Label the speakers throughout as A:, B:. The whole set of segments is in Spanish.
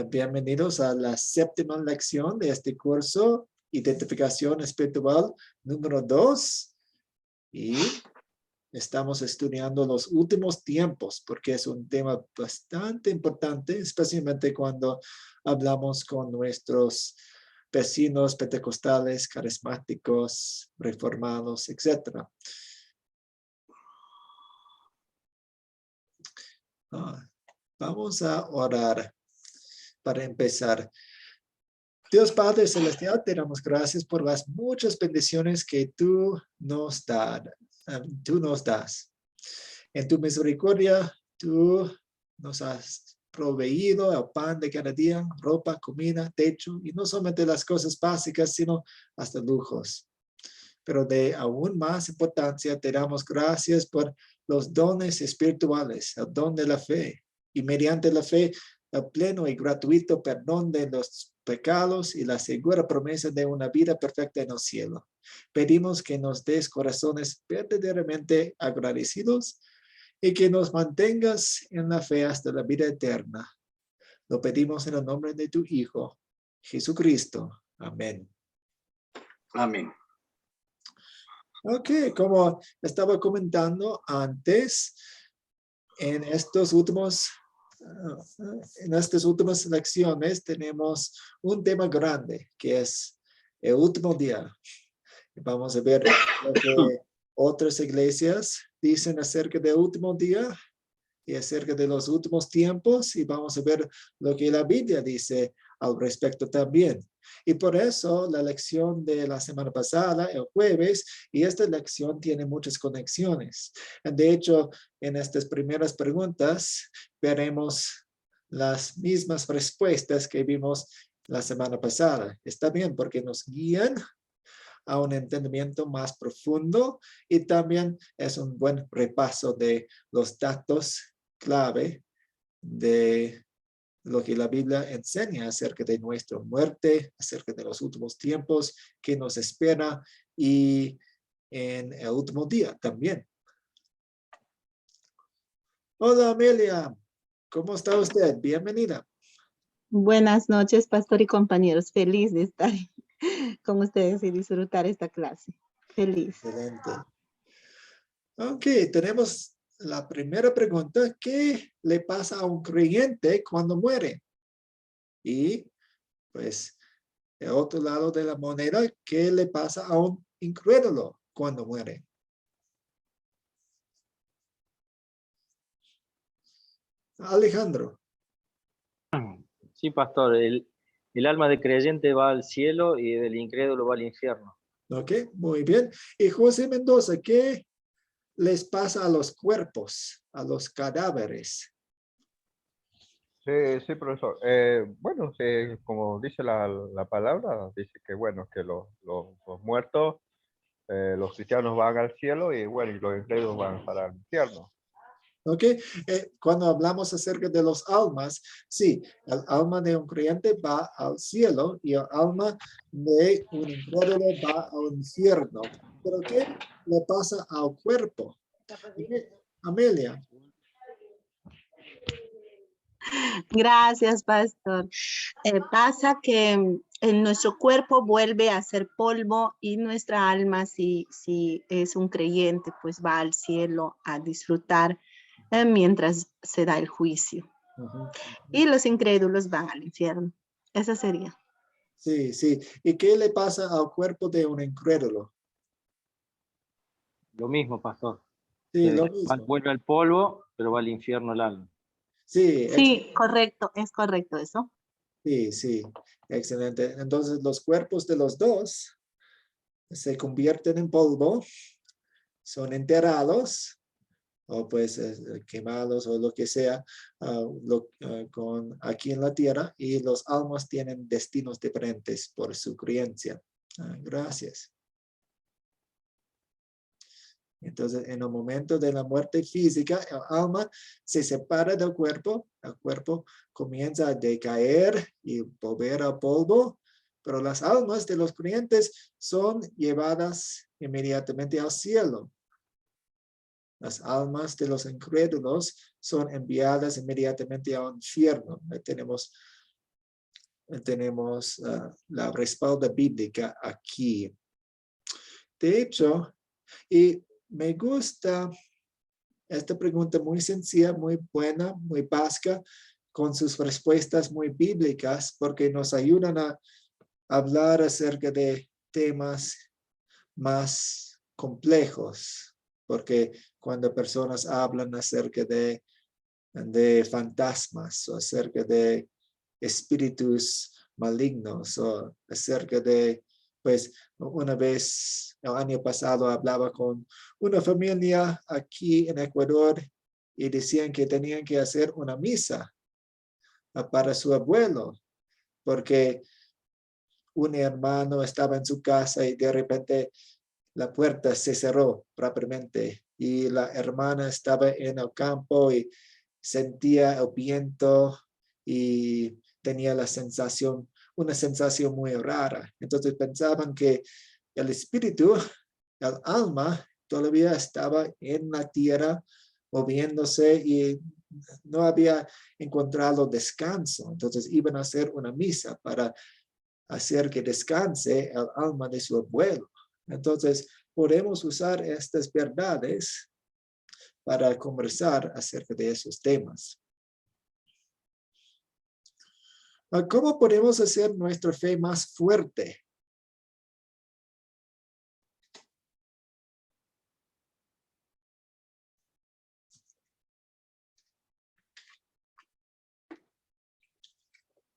A: Bienvenidos a la séptima lección de este curso, Identificación Espiritual número 2. Y estamos estudiando los últimos tiempos, porque es un tema bastante importante, especialmente cuando hablamos con nuestros vecinos pentecostales, carismáticos, reformados, etc. Vamos a orar para empezar. Dios Padre Celestial, te damos gracias por las muchas bendiciones que tú nos das. En tu misericordia, tú nos has proveído el pan de cada día, ropa, comida, techo, y no solamente las cosas básicas, sino hasta lujos. Pero de aún más importancia, te damos gracias por los dones espirituales, el don de la fe, y mediante la fe, el pleno y gratuito perdón de los pecados y la segura promesa de una vida perfecta en el cielo. Pedimos que nos des corazones verdaderamente agradecidos y que nos mantengas en la fe hasta la vida eterna. Lo pedimos en el nombre de tu Hijo, Jesucristo. Amén.
B: Amén.
A: Ok, como estaba comentando antes, en estas últimas lecciones tenemos un tema grande que es el último día. Vamos a ver lo que otras iglesias dicen acerca del último día y acerca de los últimos tiempos, y vamos a ver lo que la Biblia dice al respecto también. Y por eso la lección de la semana pasada, el jueves, y esta lección tiene muchas conexiones. De hecho, en estas primeras preguntas veremos las mismas respuestas que vimos la semana pasada. Está bien porque nos guían a un entendimiento más profundo y también es un buen repaso de los datos clave de lo que la Biblia enseña acerca de nuestra muerte, acerca de los últimos tiempos que nos espera y en el último día también. Hola Amelia, ¿cómo está usted? Bienvenida.
C: Buenas noches, pastor y compañeros. Feliz de estar con ustedes y disfrutar esta clase. Feliz.
A: Excelente. Ok, tenemos la primera pregunta. ¿Qué le pasa a un creyente cuando muere? Y pues el otro lado de la moneda, ¿qué le pasa a un incrédulo cuando muere? Alejandro.
D: Sí, pastor, el alma del creyente va al cielo y del incrédulo va al infierno.
A: Ok, muy bien. Y José Mendoza, ¿qué les pasa a los cuerpos, a los cadáveres?
E: Sí, profesor. Bueno, como dice la palabra, dice que bueno, que los muertos, los cristianos van al cielo y bueno, y los incrédulos van para el infierno.
A: Ok, cuando hablamos acerca de los almas, sí, el alma de un creyente va al cielo y el alma de un incrédulo va al infierno. Pero ¿qué le pasa al cuerpo? Amelia.
C: Gracias, pastor. Pasa que en nuestro cuerpo vuelve a ser polvo y nuestra alma, si es un creyente, pues va al cielo a disfrutar mientras se da el juicio. Y los incrédulos van al infierno. Esa sería.
A: Sí, sí. ¿Y qué le pasa al cuerpo de un incrédulo?
D: Lo mismo, pastor.
A: Sí, lo mismo.
D: Vuelve al polvo, pero va al infierno el alma.
A: Sí,
C: sí, correcto, es correcto eso.
A: Sí, sí, excelente. Entonces los cuerpos de los dos se convierten en polvo, son enterrados o pues quemados o lo que sea aquí en la tierra, y los almas tienen destinos diferentes por su creencia. Gracias. Entonces, en el momento de la muerte física, el alma se separa del cuerpo, el cuerpo comienza a decaer y volver al polvo, pero las almas de los creyentes son llevadas inmediatamente al cielo. Las almas de los incrédulos son enviadas inmediatamente al infierno. Tenemos tenemos la respalda bíblica aquí. De hecho, y me gusta esta pregunta muy sencilla, muy buena, muy básica, con sus respuestas muy bíblicas, porque nos ayudan a hablar acerca de temas más complejos, porque cuando personas hablan acerca de fantasmas o acerca de espíritus malignos o acerca de, pues, una vez el año pasado hablaba con una familia aquí en Ecuador y decían que tenían que hacer una misa para su abuelo, porque un hermano estaba en su casa y de repente la puerta se cerró rápidamente y la hermana estaba en el campo y sentía el viento y tenía una sensación muy rara. Entonces pensaban que el espíritu, el alma, todavía estaba en la tierra moviéndose y no había encontrado descanso. Entonces iban a hacer una misa para hacer que descanse el alma de su abuelo. Entonces, podemos usar estas verdades para conversar acerca de esos temas. ¿Cómo podemos hacer nuestra fe más fuerte?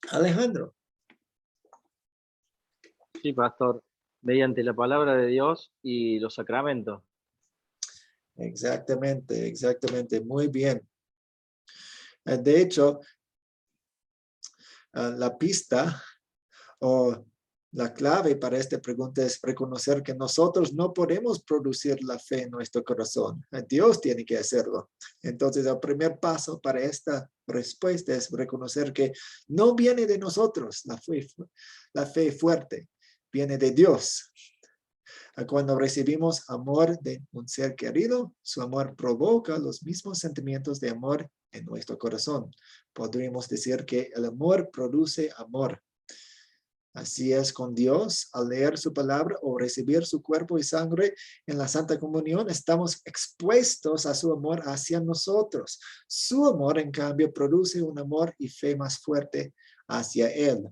A: Alejandro.
D: Sí, pastor, mediante la palabra de Dios y los sacramentos.
A: Exactamente, exactamente. Muy bien. De hecho, la pista o la clave para esta pregunta es reconocer que nosotros no podemos producir la fe en nuestro corazón. Dios tiene que hacerlo. Entonces, el primer paso para esta respuesta es reconocer que no viene de nosotros la fe fuerte, viene de Dios. Cuando recibimos amor de un ser querido, su amor provoca los mismos sentimientos de amor en nuestro corazón. Podríamos decir que el amor produce amor. Así es con Dios, al leer su palabra o recibir su cuerpo y sangre en la Santa Comunión, estamos expuestos a su amor hacia nosotros. Su amor, en cambio, produce un amor y fe más fuerte hacia Él.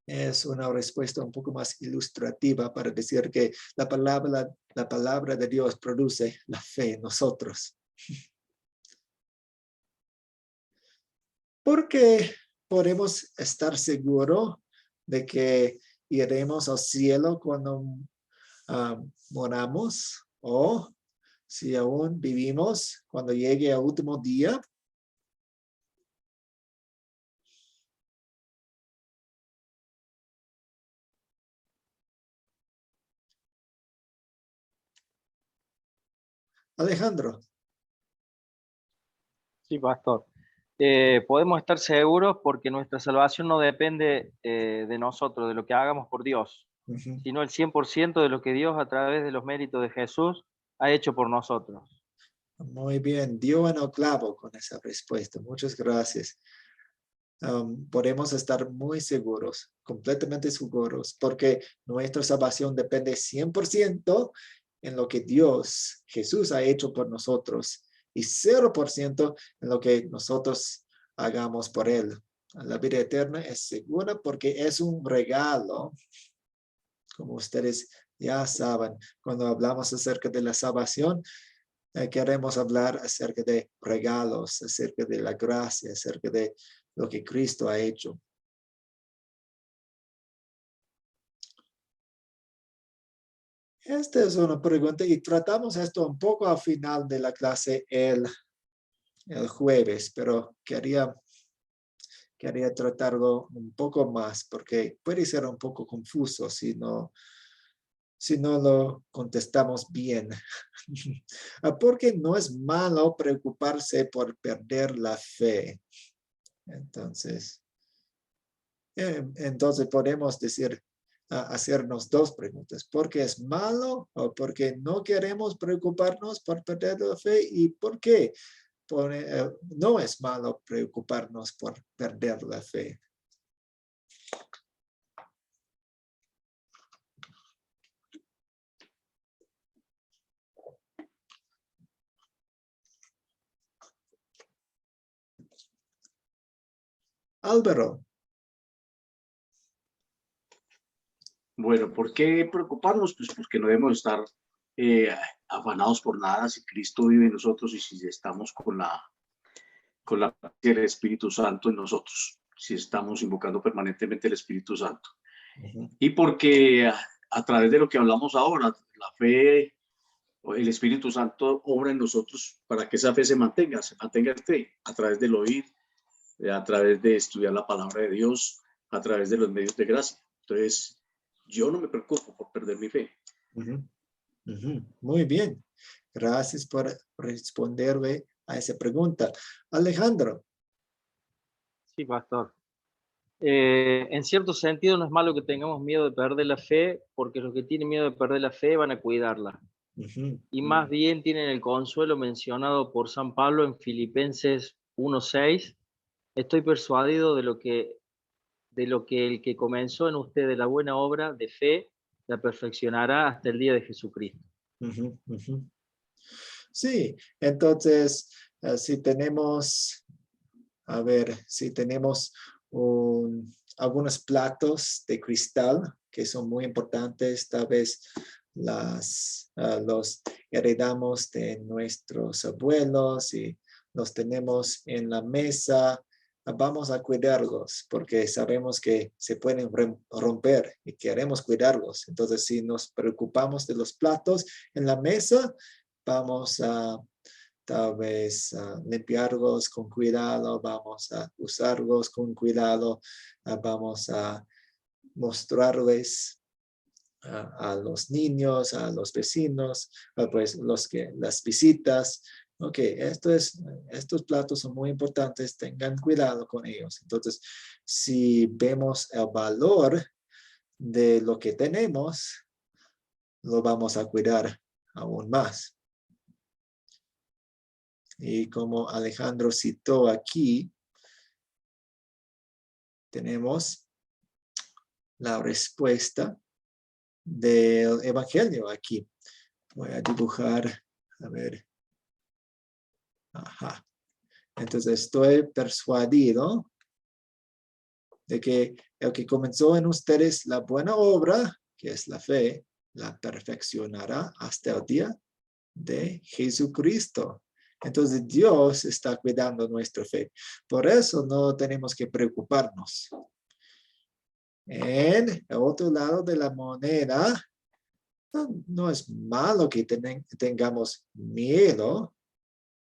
A: Es una respuesta un poco más ilustrativa para decir que la palabra de Dios produce la fe en nosotros. Porque podemos estar seguros de que iremos al cielo cuando moramos, o si aún vivimos cuando llegue el último día. Alejandro.
D: Sí, pastor. Podemos estar seguros porque nuestra salvación no depende de nosotros, de lo que hagamos por Dios, sino el 100% de lo que Dios a través de los méritos de Jesús ha hecho por nosotros.
A: Muy bien, dio en el clavo con esa respuesta. Muchas gracias. Podemos estar muy seguros, completamente seguros, porque nuestra salvación depende 100% en lo que Dios, Jesús, ha hecho por nosotros y 0% en lo que nosotros hagamos por Él. La vida eterna es segura porque es un regalo. Como ustedes ya saben, cuando hablamos acerca de la salvación, queremos hablar acerca de regalos, acerca de la gracia, acerca de lo que Cristo ha hecho. Esta es una pregunta y tratamos esto un poco al final de la clase el jueves, pero quería tratarlo un poco más porque puede ser un poco confuso si no lo contestamos bien. Porque no es malo preocuparse por perder la fe. Entonces podemos decir, hacernos dos preguntas. ¿Por qué es malo o por qué no queremos preocuparnos por perder la fe? ¿Y por qué no es malo preocuparnos por perder la fe. Álvaro.
B: Bueno, ¿por qué preocuparnos? Pues porque no debemos estar afanados por nada si Cristo vive en nosotros y si estamos con la presencia del Espíritu Santo en nosotros, si estamos invocando permanentemente el Espíritu Santo. Y porque a través de lo que hablamos ahora, la fe, el Espíritu Santo obra en nosotros para que esa fe se mantenga fe a través del oír, a través de estudiar la palabra de Dios, a través de los medios de gracia. Entonces, yo no me preocupo por perder mi fe.
A: Muy bien. Gracias por responderme a esa pregunta. Alejandro.
D: Sí, pastor. En cierto sentido no es malo que tengamos miedo de perder la fe, porque los que tienen miedo de perder la fe van a cuidarla. Y más bien tienen el consuelo mencionado por San Pablo en Filipenses 1:6. Estoy persuadido de lo que el que comenzó en ustedes la buena obra de fe la perfeccionará hasta el día de Jesucristo.
A: Sí, entonces, si tenemos algunos platos de cristal que son muy importantes, tal vez los heredamos de nuestros abuelos y los tenemos en la mesa, vamos a cuidarlos porque sabemos que se pueden romper y queremos cuidarlos. Entonces, si nos preocupamos de los platos en la mesa, vamos a tal vez limpiarlos con cuidado, vamos a usarlos con cuidado, vamos a mostrarles a los niños, a los vecinos, pues las visitas. Ok, estos platos son muy importantes, tengan cuidado con ellos. Entonces, si vemos el valor de lo que tenemos, lo vamos a cuidar aún más. Y como Alejandro citó aquí, tenemos la respuesta del Evangelio aquí. Voy a dibujar, a ver. Ajá. Entonces estoy persuadido de que el que comenzó en ustedes la buena obra, que es la fe, la perfeccionará hasta el día de Jesucristo. Entonces Dios está cuidando nuestra fe. Por eso no tenemos que preocuparnos. En el otro lado de la moneda, no es malo que tengamos miedo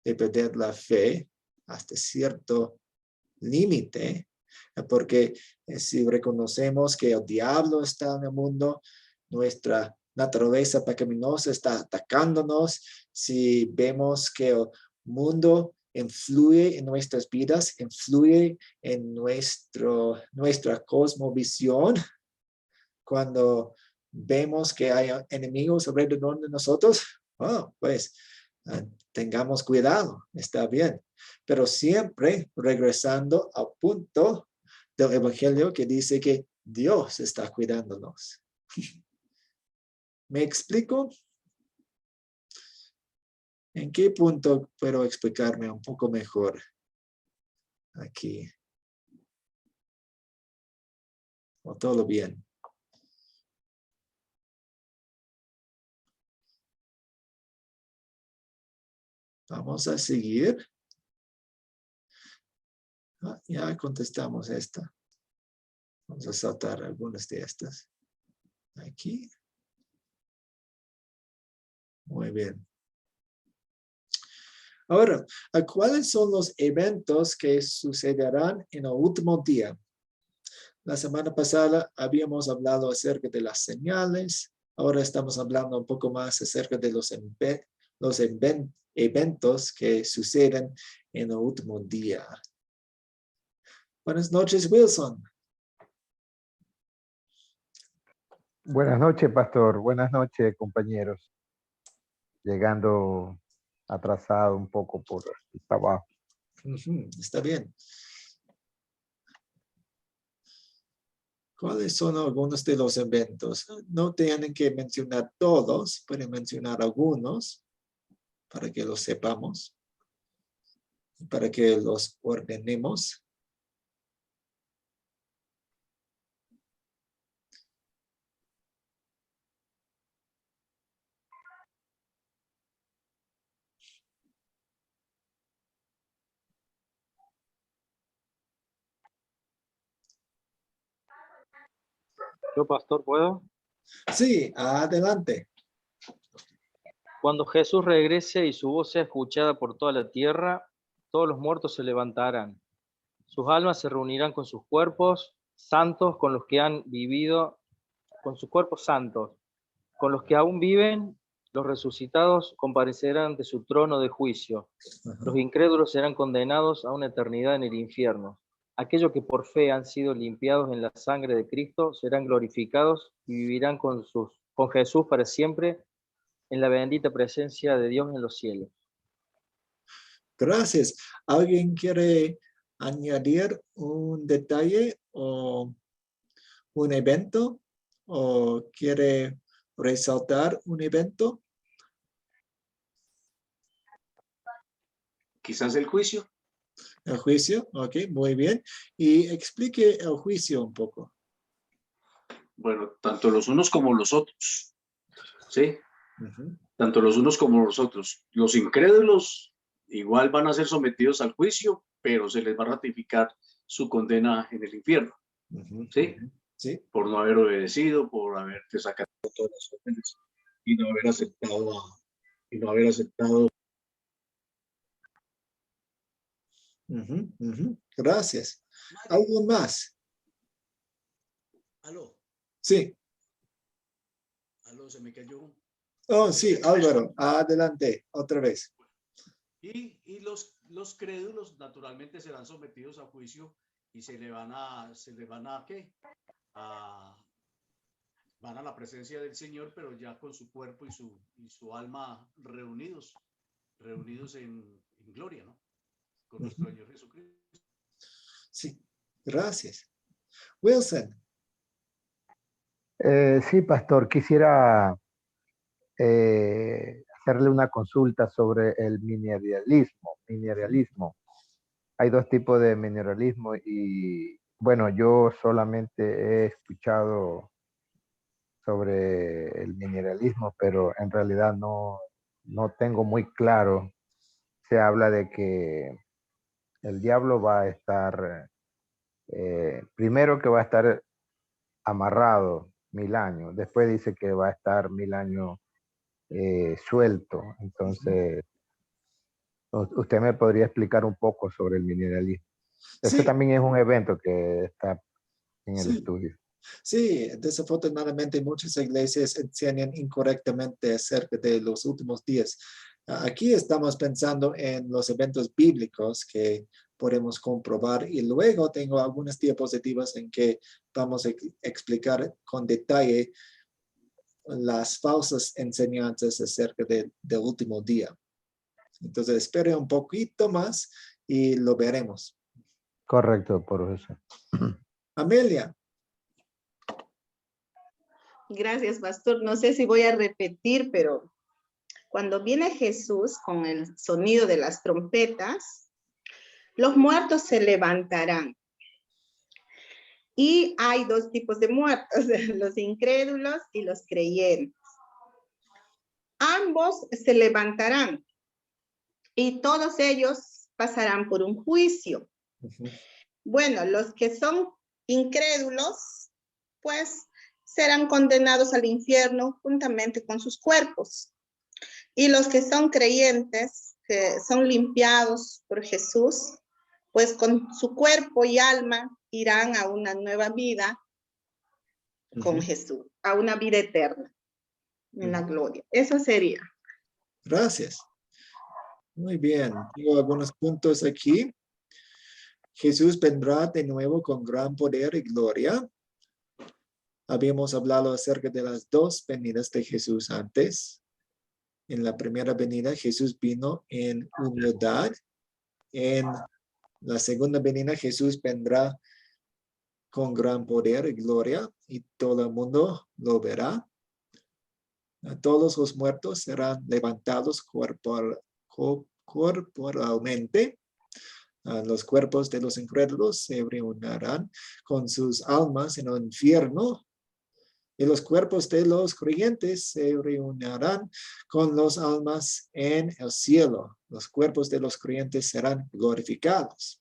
A: de perder la fe hasta cierto límite, porque si reconocemos que el diablo está en el mundo, nuestra naturaleza pecaminosa está atacándonos, si vemos que el mundo influye en nuestras vidas, influye en nuestra cosmovisión, cuando vemos que hay enemigos alrededor de nosotros, pues tengamos cuidado, está bien. Pero siempre regresando al punto del Evangelio que dice que Dios está cuidándonos. ¿Me explico? ¿En qué punto puedo explicarme un poco mejor aquí? ¿O todo bien? Vamos a seguir. Ya contestamos esta. Vamos a saltar algunas de estas. Aquí. Muy bien. Ahora, ¿cuáles son los eventos que sucederán en el último día? La semana pasada habíamos hablado acerca de las señales. Ahora estamos hablando un poco más acerca de los eventos que suceden en el último día. Buenas noches, Wilson.
F: Buenas noches, pastor. Buenas noches, compañeros. Llegando
E: atrasado un poco por el trabajo.
A: Está bien. ¿Cuáles son algunos de los eventos? No tienen que mencionar todos, pueden mencionar algunos para que los sepamos, para que los ordenemos.
D: Yo, pastor, ¿puedo?
A: Sí, adelante.
D: Cuando Jesús regrese y su voz sea escuchada por toda la tierra, todos los muertos se levantarán. Sus almas se reunirán con sus cuerpos santos, con los que han vivido, con sus cuerpos santos. Con los que aún viven, los resucitados comparecerán ante su trono de juicio. Los incrédulos serán condenados a una eternidad en el infierno. Aquellos que por fe han sido limpiados en la sangre de Cristo serán glorificados y vivirán con Jesús para siempre en la bendita presencia de Dios en los cielos.
A: Gracias. ¿Alguien quiere añadir un detalle o un evento? ¿O quiere resaltar un evento?
B: Quizás el juicio.
A: El juicio, ok, muy bien. Y explique el juicio un poco.
B: Bueno, tanto los unos como los otros. ¿Sí? Tanto los unos como los otros. Los incrédulos igual van a ser sometidos al juicio, pero se les va a ratificar su condena en el infierno. ¿Sí?
A: Sí.
B: Por no haber obedecido, por haber desacatado todas las órdenes y no haber aceptado.
A: Gracias. ¿Algo más?
B: Aló.
A: Sí.
B: Aló, se me cayó.
A: Oh, sí, Álvaro, adelante, otra vez.
B: Y los crédulos naturalmente serán sometidos a juicio y se le van a ¿qué? Van a la presencia del Señor, pero ya con su cuerpo y su alma reunidos en gloria, ¿no? Con nuestro Señor Jesucristo.
A: Sí, gracias. Wilson.
F: Sí, pastor, quisiera hacerle una consulta sobre el mineralismo. Hay dos tipos de mineralismo y, bueno, yo solamente he escuchado sobre el mineralismo, pero en realidad no tengo muy claro. Se habla de que el diablo va a estar, primero que va a estar amarrado 1000 años, después dice que va a estar 1000 años suelto. Entonces, usted me podría explicar un poco sobre el mineralismo. Ese
A: Sí.
F: también es un evento que está en el
A: Sí.
F: estudio.
A: Sí, desafortunadamente muchas iglesias enseñan incorrectamente acerca de los últimos días. Aquí estamos pensando en los eventos bíblicos que podemos comprobar y luego tengo algunas diapositivas en que vamos a explicar con detalle las falsas enseñanzas acerca del último día. Entonces espere un poquito más y lo veremos.
F: Correcto, profesor.
A: Amelia.
C: Gracias, pastor. No sé si voy a repetir, pero cuando viene Jesús con el sonido de las trompetas, los muertos se levantarán. Y hay dos tipos de muertos, los incrédulos y los creyentes. Ambos se levantarán y todos ellos pasarán por un juicio. Bueno, los que son incrédulos, pues serán condenados al infierno juntamente con sus cuerpos. Y los que son creyentes, que son limpiados por Jesús, pues con su cuerpo y alma irán a una nueva vida con Jesús, a una vida eterna, en la gloria. Eso sería.
A: Gracias. Muy bien. Tengo algunos puntos aquí. Jesús vendrá de nuevo con gran poder y gloria. Habíamos hablado acerca de las dos venidas de Jesús antes. En la primera venida, Jesús vino en humildad. En la segunda venida, Jesús vendrá con gran poder y gloria, y todo el mundo lo verá. Todos los muertos serán levantados corporalmente. Los cuerpos de los incrédulos se reunirán con sus almas en el infierno, y los cuerpos de los creyentes se reunirán con las almas en el cielo. Los cuerpos de los creyentes serán glorificados.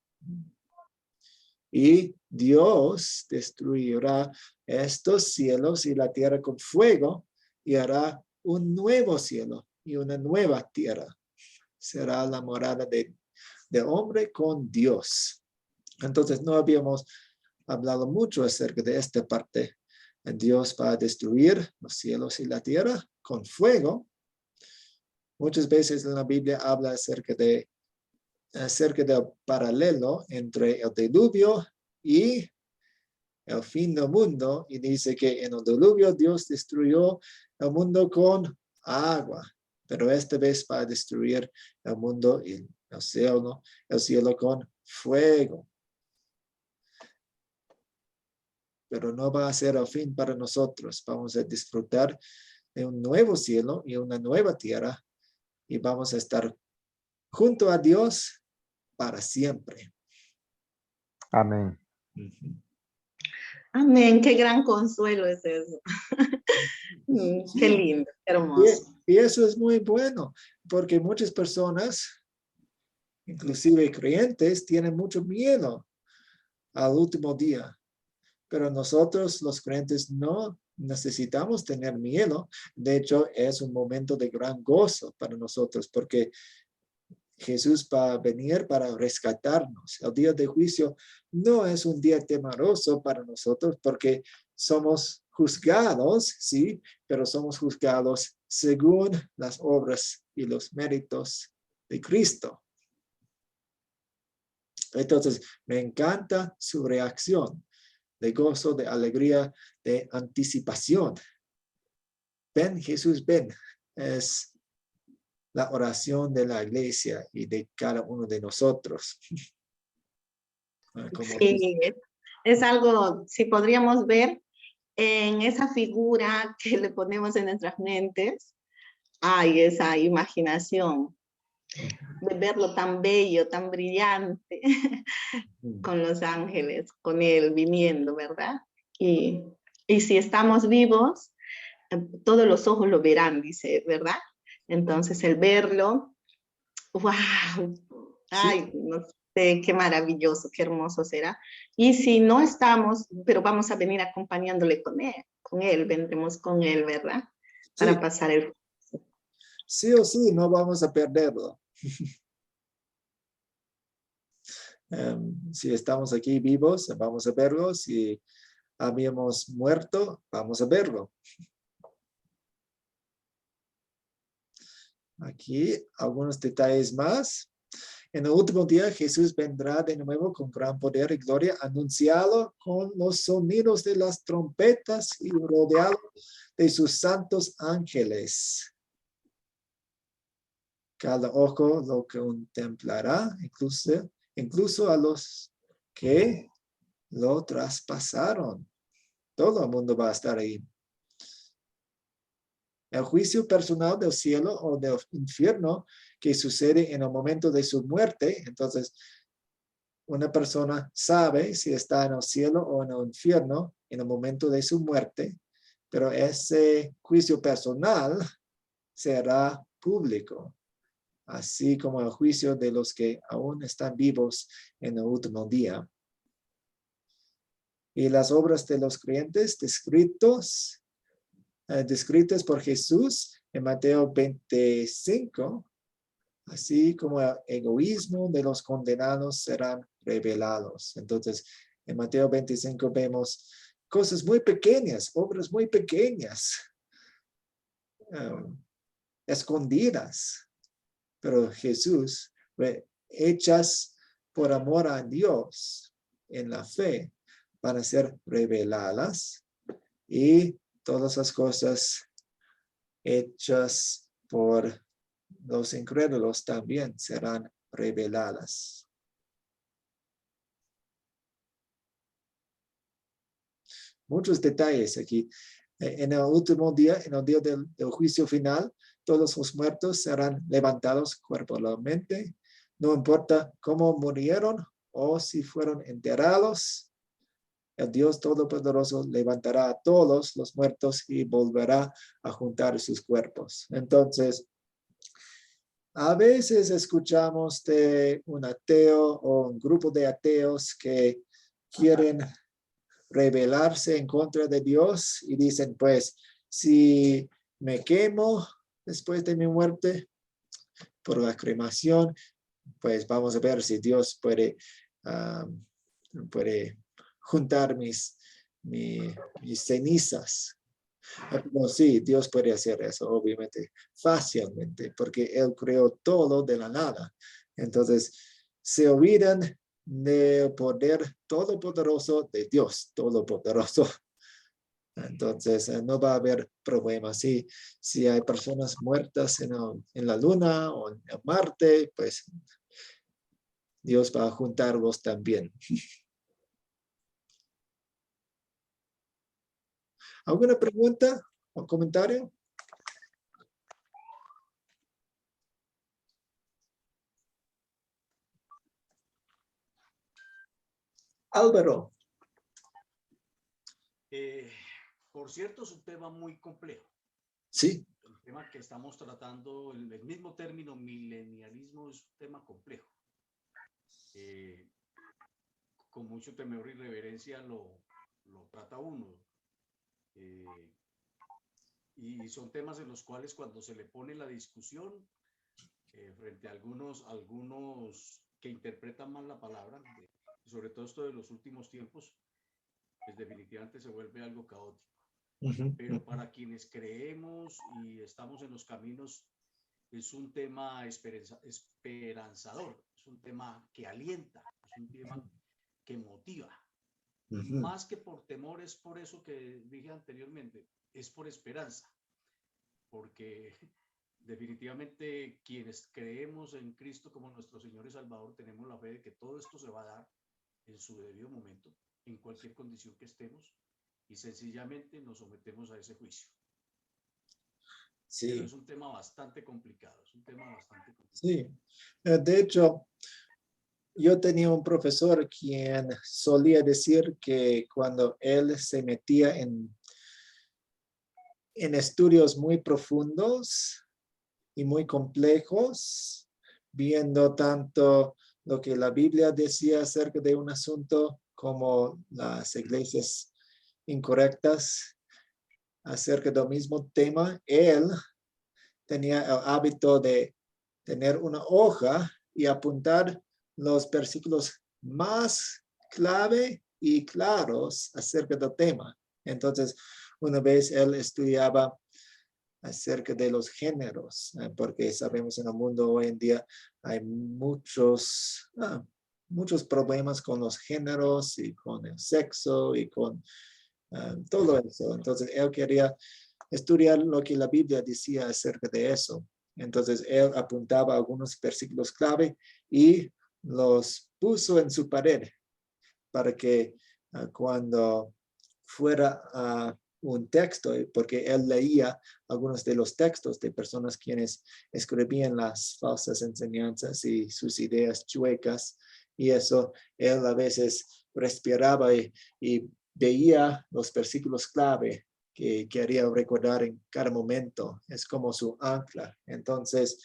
A: Y Dios destruirá estos cielos y la tierra con fuego, y hará un nuevo cielo y una nueva tierra. Será la morada de hombre con Dios. Entonces no habíamos hablado mucho acerca de esta parte. Dios va a destruir los cielos y la tierra con fuego. Muchas veces en la Biblia habla acerca del paralelo entre el diluvio y el fin del mundo, y dice que en el diluvio Dios destruyó el mundo con agua, pero esta vez va a destruir el mundo y el cielo con fuego. Pero no va a ser el fin para nosotros. Vamos a disfrutar de un nuevo cielo y una nueva tierra, y vamos a estar junto a Dios para siempre.
F: Amén.
C: Amén, qué gran consuelo es eso. Qué lindo, qué hermoso.
A: Y eso es muy bueno, porque muchas personas, inclusive creyentes, tienen mucho miedo al último día. Pero nosotros, los creyentes, no necesitamos tener miedo. De hecho, es un momento de gran gozo para nosotros, porque Jesús va a venir para rescatarnos. El día de juicio no es un día temeroso para nosotros, porque somos juzgados, sí, pero somos juzgados según las obras y los méritos de Cristo. Entonces, me encanta su reacción de gozo, de alegría, de anticipación. Ven, Jesús, ven. Es la oración de la iglesia y de cada uno de nosotros.
C: Sí, es algo, si podríamos ver en esa figura que le ponemos en nuestras mentes, hay esa imaginación de verlo tan bello, tan brillante, con los ángeles, con él viniendo, ¿verdad? Y si estamos vivos, todos los ojos lo verán, dice, ¿verdad? Entonces el verlo, wow, ay, no sé, qué maravilloso, qué hermoso será. Y si no estamos, pero vamos a venir acompañándole con él, vendremos con él, ¿verdad? Para pasar el...
A: Sí o sí, no vamos a perderlo. Si estamos aquí vivos, vamos a verlo. Si habíamos muerto, vamos a verlo. Aquí algunos detalles más. En el último día, Jesús vendrá de nuevo con gran poder y gloria, anunciado con los sonidos de las trompetas y rodeado de sus santos ángeles. Cada ojo lo contemplará, incluso a los que lo traspasaron. Todo el mundo va a estar ahí. El juicio personal del cielo o del infierno que sucede en el momento de su muerte. Entonces, una persona sabe si está en el cielo o en el infierno en el momento de su muerte, pero ese juicio personal será público, así como el juicio de los que aún están vivos en el último día. Y las obras de los creyentes descritas por Jesús en Mateo 25, así como el egoísmo de los condenados serán revelados. Entonces, en Mateo 25 vemos cosas muy pequeñas, obras muy pequeñas, escondidas, pero Jesús, hechas por amor a Dios en la fe, van a ser reveladas, y todas las cosas hechas por los incrédulos también serán reveladas. Muchos detalles aquí. En el último día, en el día del juicio final, todos los muertos serán levantados corporalmente. No importa cómo murieron o si fueron enterrados. El Dios Todopoderoso levantará a todos los muertos y volverá a juntar sus cuerpos. Entonces, a veces escuchamos de un ateo o un grupo de ateos que quieren rebelarse en contra de Dios y dicen, pues, si me quemo después de mi muerte por la cremación, pues vamos a ver si Dios puede juntar mis cenizas. No, sí, Dios puede hacer eso, obviamente, fácilmente, porque Él creó todo de la nada. Entonces, se olvidan del poder todopoderoso de Dios todopoderoso. Entonces, no va a haber problemas. Si hay personas muertas en la luna o en Marte, pues Dios va a juntarlos también. ¿Alguna pregunta o comentario? Álvaro.
B: Por cierto, es un tema muy complejo.
A: Sí.
B: El tema que estamos tratando, el mismo término milenialismo es un tema complejo. Con mucho temor y reverencia lo trata uno. Y son temas en los cuales cuando se le pone la discusión frente a algunos que interpretan mal la palabra, sobre todo esto de los últimos tiempos, pues definitivamente se vuelve algo caótico. Pero para quienes creemos y estamos en los caminos, es un tema esperanzador, es un tema que alienta, es un tema que motiva. Más que por temor, es por eso que dije anteriormente, es por esperanza, porque definitivamente quienes creemos en Cristo como nuestro Señor y Salvador tenemos la fe de que todo esto se va a dar en su debido momento, en cualquier condición que estemos, y sencillamente nos sometemos a ese juicio. Sí. Pero es un tema bastante complicado,
A: Sí, de hecho, yo tenía un profesor quien solía decir que cuando él se metía en estudios muy profundos y muy complejos, viendo tanto lo que la Biblia decía acerca de un asunto como las iglesias incorrectas acerca del mismo tema, él tenía el hábito de tener una hoja y apuntar los versículos más clave y claros acerca del tema. Entonces, una vez él estudiaba acerca de los géneros, porque sabemos en el mundo hoy en día hay muchos problemas con los géneros y con el sexo y con todo eso. Entonces, él quería estudiar lo que la Biblia decía acerca de eso. Entonces, él apuntaba algunos versículos clave y los puso en su pared para que cuando fuera un texto, porque él leía algunos de los textos de personas quienes escribían las falsas enseñanzas y sus ideas chuecas, y eso él a veces respiraba y veía los versículos clave que quería recordar en cada momento. Es como su ancla. Entonces,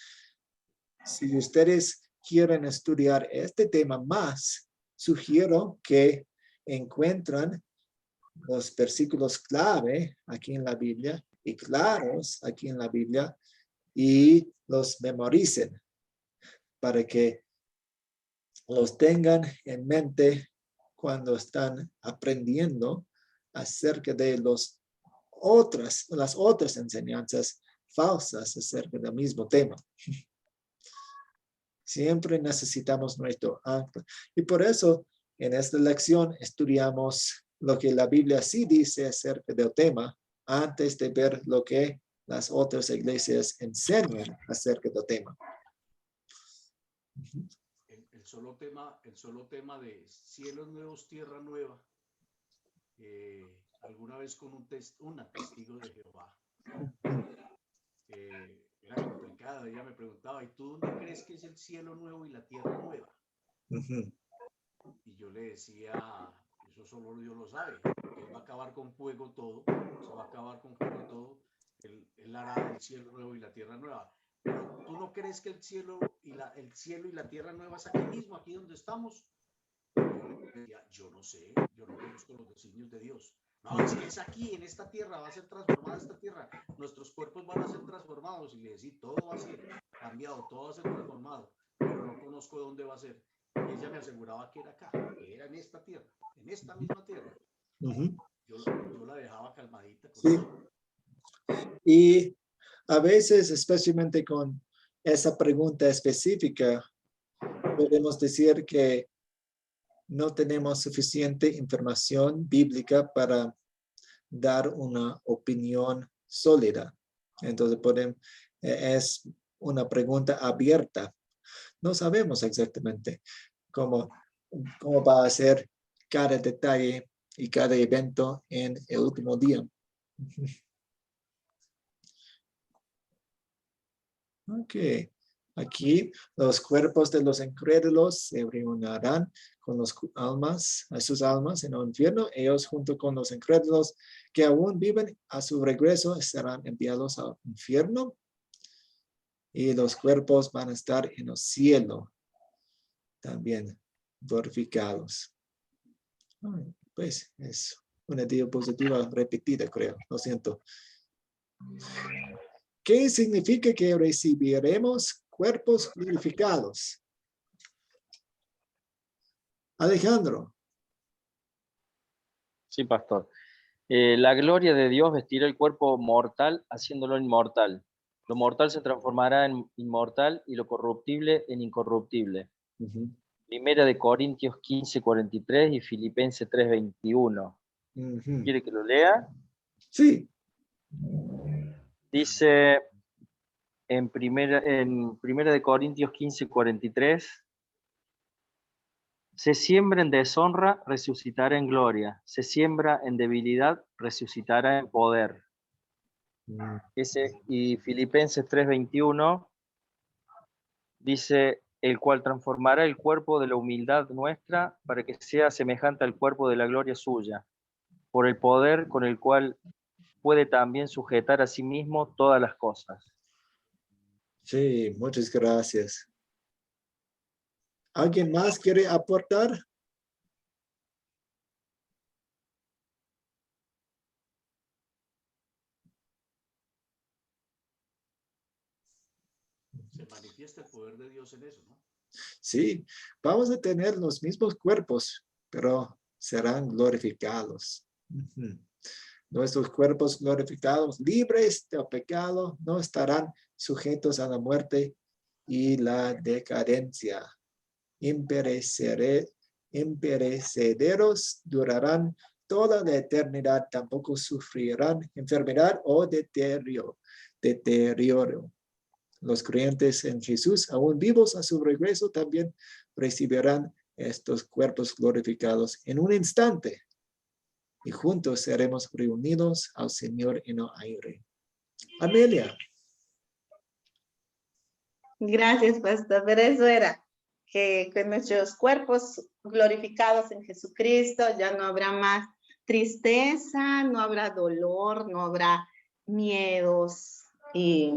A: si ustedes quieren estudiar este tema más, sugiero que encuentran los versículos clave aquí en la Biblia y claros aquí en la Biblia y los memoricen para que los tengan en mente cuando están aprendiendo acerca de las otras enseñanzas falsas acerca del mismo tema. Siempre necesitamos nuestro ancla. Y por eso en esta lección estudiamos lo que la Biblia sí dice acerca del tema antes de ver lo que las otras iglesias enseñan acerca del tema.
B: El solo tema de cielos nuevos, tierra nueva, alguna vez con una testigo de Jehová, era complicado. Ella me preguntaba, ¿y tú dónde crees que es el cielo nuevo y la tierra nueva? Y yo le decía, eso solo Dios lo sabe. Él va a acabar con fuego todo, se va a acabar con fuego todo. Él hará el cielo nuevo y la tierra nueva. Pero ¿tú no crees que el cielo y la tierra nueva es aquí mismo, aquí donde estamos? Yo no sé, yo no conozco los designios de Dios. No, es que es aquí, en esta tierra, va a ser transformada esta tierra. Nuestros cuerpos van a ser transformados. Y le decía, todo va a ser cambiado, todo va a ser transformado. Pero no conozco dónde va a ser. Y ella me aseguraba que era acá, que era en esta tierra, en esta misma tierra. Yo la dejaba calmadita. Con eso.
A: Y a veces, especialmente con esa pregunta específica, podemos decir que no tenemos suficiente información bíblica para dar una opinión sólida. Entonces, es una pregunta abierta. No sabemos exactamente cómo va a ser cada detalle y cada evento en el último día. Ok, aquí los cuerpos de los incrédulos se reunirán con sus almas en el infierno. Ellos junto con los incrédulos que aún viven a su regreso serán enviados al infierno. Y los cuerpos van a estar en el cielo también glorificados. Pues es una diapositiva repetida, creo. Lo siento. ¿Qué significa que recibiremos cuerpos glorificados? Alejandro.
D: Sí, pastor. La gloria de Dios vestirá el cuerpo mortal, haciéndolo inmortal. Lo mortal se transformará en inmortal y lo corruptible en incorruptible. Primera de Corintios 15:43 y Filipenses 3:21. ¿Quiere que lo lea?
A: Sí.
D: Dice en primera de Corintios 15:43, se siembra en deshonra, resucitará en gloria. Se siembra en debilidad, resucitará en poder. Y Filipenses 3:21 dice, el cual transformará el cuerpo de la humildad nuestra para que sea semejante al cuerpo de la gloria suya, por el poder con el cual puede también sujetar a sí mismo todas las cosas.
A: Sí, muchas gracias. ¿Alguien más quiere aportar?
B: Se manifiesta el poder de Dios en eso, ¿no?
A: Sí, vamos a tener los mismos cuerpos, pero serán glorificados. Nuestros cuerpos glorificados, libres del pecado, no estarán sujetos a la muerte y la decadencia. Imperecederos durarán toda la eternidad, tampoco sufrirán enfermedad o deterioro. Los creyentes en Jesús, aún vivos a su regreso, también recibirán estos cuerpos glorificados en un instante. Y juntos seremos reunidos al Señor en el aire. Amelia.
C: Gracias, pastor. Pero eso era, que con nuestros cuerpos glorificados en Jesucristo ya no habrá más tristeza, no habrá dolor, no habrá miedos y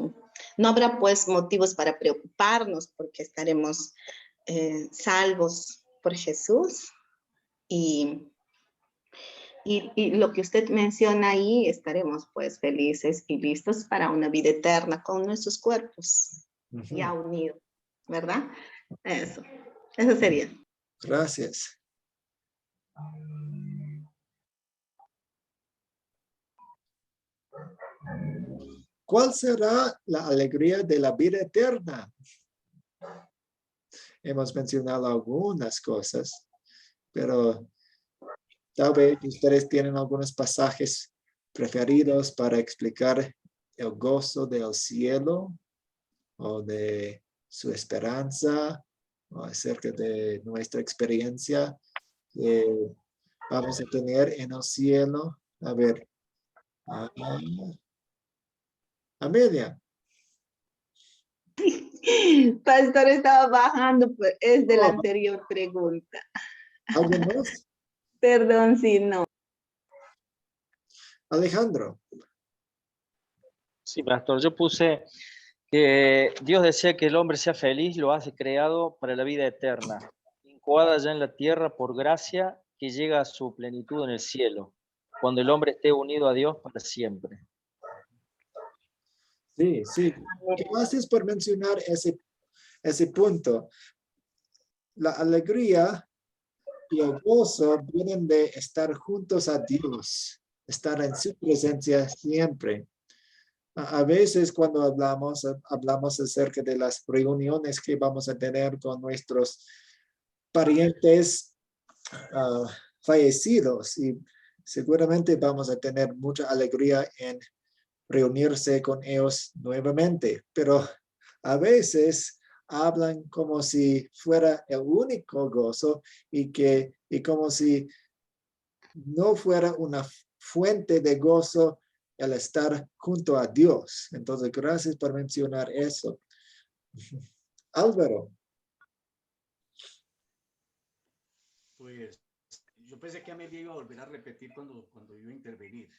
C: no habrá pues motivos para preocuparnos porque estaremos salvos por Jesús y lo que usted menciona ahí, estaremos pues felices y listos para una vida eterna con nuestros cuerpos ya unidos, ¿verdad? Eso sería.
A: Gracias. ¿Cuál será la alegría de la vida eterna? Hemos mencionado algunas cosas, pero tal vez ustedes tienen algunos pasajes preferidos para explicar el gozo del cielo o de su esperanza o acerca de nuestra experiencia que vamos a tener en el cielo. A ver, Amelia.
C: Pastor, estaba bajando, pues, es de la
A: Oh,
C: anterior pregunta.
A: ¿alguien más?
C: Perdón si no.
A: Alejandro.
D: Sí, pastor, yo puse que Dios desea que el hombre sea feliz, lo hace creado para la vida eterna, incoada ya en la tierra por gracia que llega a su plenitud en el cielo, cuando el hombre esté unido a Dios para siempre.
A: Sí, sí. Gracias por mencionar ese punto. La alegría y el gozo vienen de estar juntos a Dios, estar en su presencia siempre. A veces cuando hablamos acerca de las reuniones que vamos a tener con nuestros parientes fallecidos y seguramente vamos a tener mucha alegría en reunirse con ellos nuevamente, pero a veces hablan como si fuera el único gozo y como si no fuera una fuente de gozo el estar junto a Dios. Entonces, gracias por mencionar eso. Álvaro.
B: Pues yo pensé que Amelia iba a volver a repetir cuando iba a intervenir.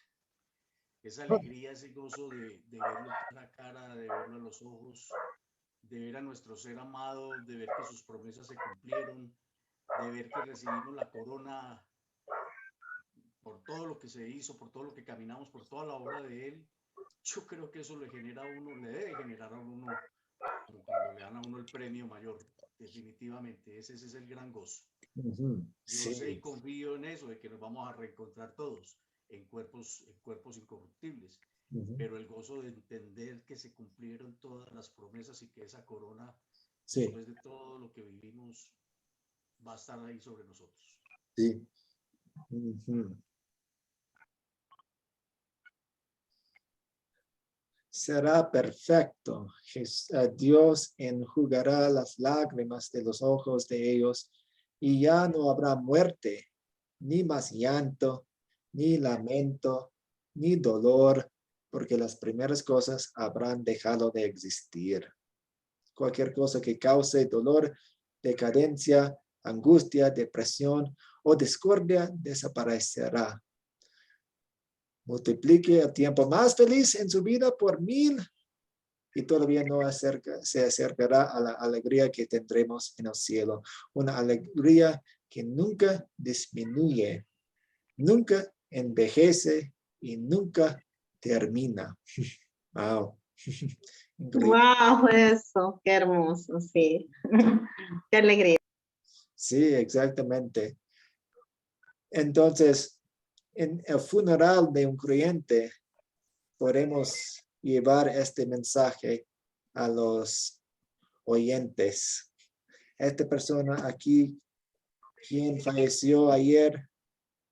B: Esa alegría, ese gozo de verlo cara a cara, de verlo a los ojos, de ver a nuestro ser amado, de ver que sus promesas se cumplieron, de ver que recibimos la corona por todo lo que se hizo, por todo lo que caminamos, por toda la obra de Él. Yo creo que eso le genera a uno, le debe generar a uno, como cuando le dan a uno el premio mayor, definitivamente. Ese es el gran gozo. Yo sé y
A: Sí.
B: confío en eso, de que nos vamos a reencontrar todos en cuerpos incorruptibles. Pero el gozo de entender que se cumplieron todas las promesas y que esa corona,
A: Sí,
B: después de todo lo que vivimos, va a estar ahí sobre nosotros.
A: sí. Será perfecto. Dios enjugará las lágrimas de los ojos de ellos y ya no habrá muerte, ni más llanto, ni lamento, ni dolor, porque las primeras cosas habrán dejado de existir. Cualquier cosa que cause dolor, decadencia, angustia, depresión o discordia desaparecerá. Multiplique el tiempo más feliz en su vida por 1000 y todavía no se acercará a la alegría que tendremos en el cielo. Una alegría que nunca disminuye, nunca envejece y nunca termina. Wow. Increíble.
C: Wow, eso, qué hermoso, sí. Qué alegría.
A: Sí, exactamente. Entonces, en el funeral de un creyente, podemos llevar este mensaje a los oyentes. Esta persona aquí, quien falleció ayer,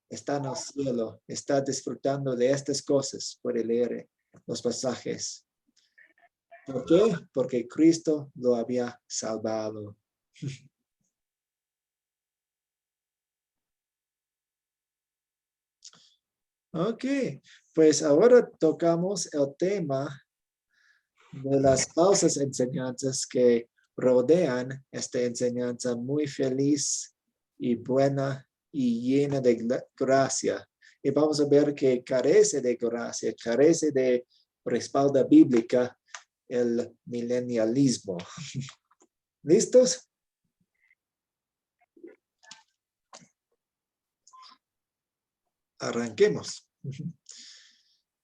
A: está en el cielo, está disfrutando de estas cosas. Puede leer los pasajes. ¿Por qué? Porque Cristo lo había salvado. Ok, pues ahora tocamos el tema de las falsas enseñanzas que rodean esta enseñanza muy feliz y buena y llena de gracia. Y vamos a ver que carece de gracia, carece de respaldo bíblica el milenialismo. ¿Listos? Arranquemos.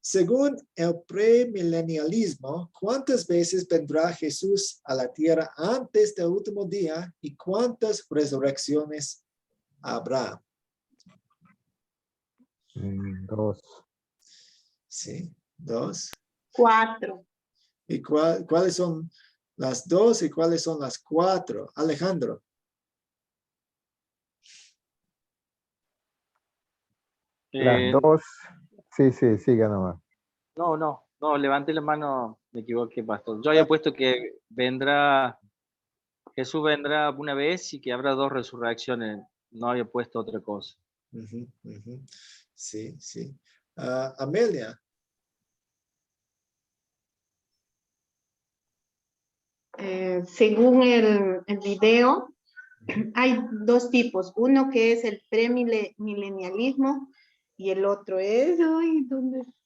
A: Según el premilenialismo, ¿cuántas veces vendrá Jesús a la tierra antes del último día y cuántas resurrecciones habrá?
F: 2.
A: Sí, 2.
C: 4.
A: ¿Y cuáles son las 2 y cuáles son las 4? Alejandro.
F: Las 2. Sí, siga nomás.
D: No No, levanté la mano, me equivoqué, pastor. Yo había puesto que Jesús vendrá una vez y que habrá 2 resurrecciones. No había puesto otra cosa.
A: Sí, sí. Amelia.
C: Según el video, hay 2 tipos. Uno que es el premilenialismo y el otro es, ay, ¿dónde está?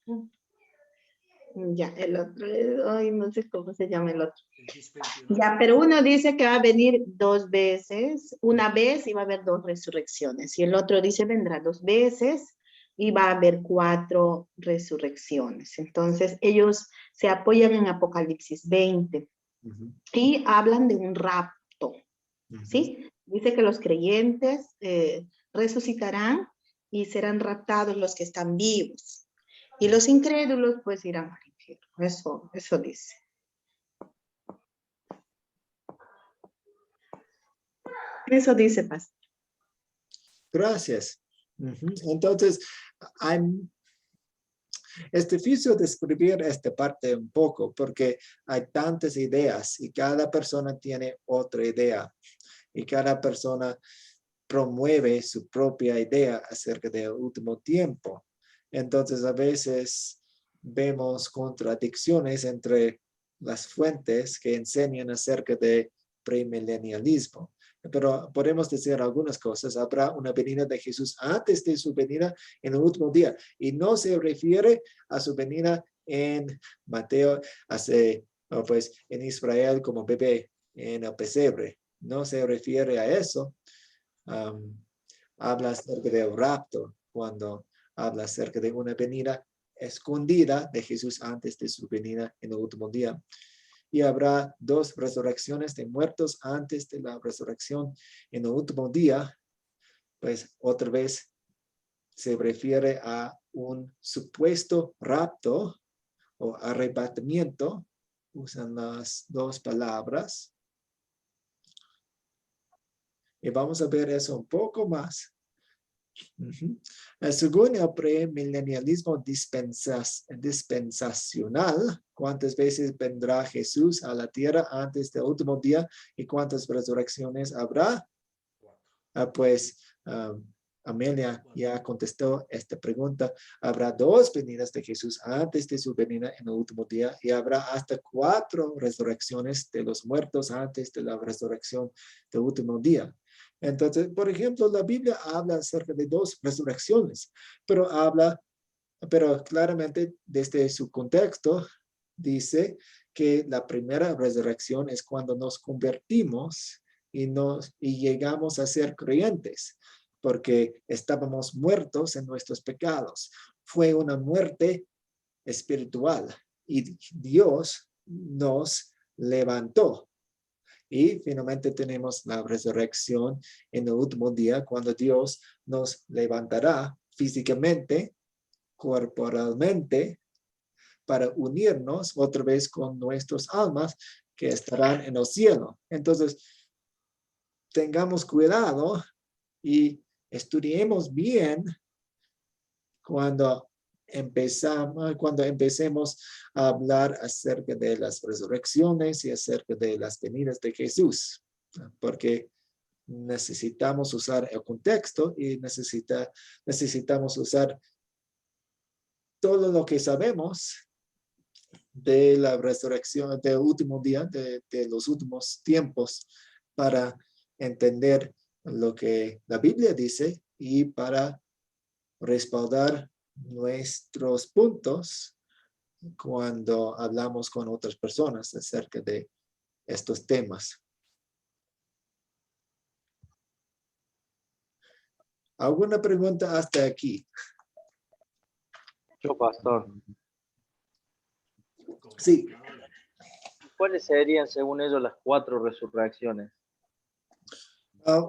C: Ya, el otro es, ay, no sé cómo se llama el otro. Ya, pero uno dice que va a venir 2 veces, una vez y va a haber 2 resurrecciones. Y el otro dice vendrá 2 veces y va a haber 4 resurrecciones. Entonces, ellos se apoyan en Apocalipsis 20 y hablan de un rapto, ¿sí? Dice que los creyentes resucitarán y serán raptados los que están vivos. Y los incrédulos pues irán al infierno. Eso dice. Eso dice, pastor.
A: Gracias. Entonces, es difícil describir esta parte un poco porque hay tantas ideas y cada persona tiene otra idea y cada persona promueve su propia idea acerca del último tiempo. Entonces, a veces vemos contradicciones entre las fuentes que enseñan acerca de premilenialismo. Pero podemos decir algunas cosas. Habrá una venida de Jesús antes de su venida en el último día. Y no se refiere a su venida en Mateo, pues en Israel como bebé en el pesebre. No se refiere a eso. Habla acerca del rapto cuando habla acerca de una venida escondida de Jesús antes de su venida en el último día. Y habrá 2 resurrecciones de muertos antes de la resurrección en el último día. Pues otra vez se refiere a un supuesto rapto o arrebatamiento. Usan las 2 palabras. Y vamos a ver eso un poco más. Según el premilenialismo dispensacional, ¿cuántas veces vendrá Jesús a la tierra antes del último día y cuántas resurrecciones habrá? Amelia ya contestó esta pregunta. Habrá 2 venidas de Jesús antes de su venida en el último día y habrá hasta 4 resurrecciones de los muertos antes de la resurrección del último día. Entonces, por ejemplo, la Biblia habla acerca de 2 resurrecciones, pero claramente desde su contexto dice que la primera resurrección es cuando nos convertimos y llegamos a ser creyentes, porque estábamos muertos en nuestros pecados. Fue una muerte espiritual y Dios nos levantó. Y finalmente tenemos la resurrección en el último día, cuando Dios nos levantará físicamente, corporalmente, para unirnos otra vez con nuestras almas que estarán en el cielo. Entonces, tengamos cuidado y estudiemos bien cuando empecemos a hablar acerca de las resurrecciones y acerca de las venidas de Jesús, porque necesitamos usar el contexto y necesitamos usar todo lo que sabemos de la resurrección del último día, de los últimos tiempos, para entender lo que la Biblia dice y para respaldar nuestros puntos cuando hablamos con otras personas acerca de estos temas. ¿Alguna pregunta hasta aquí?
D: Yo, pastor.
A: Sí.
D: ¿Cuáles serían, según ellos, las 4 resurrecciones?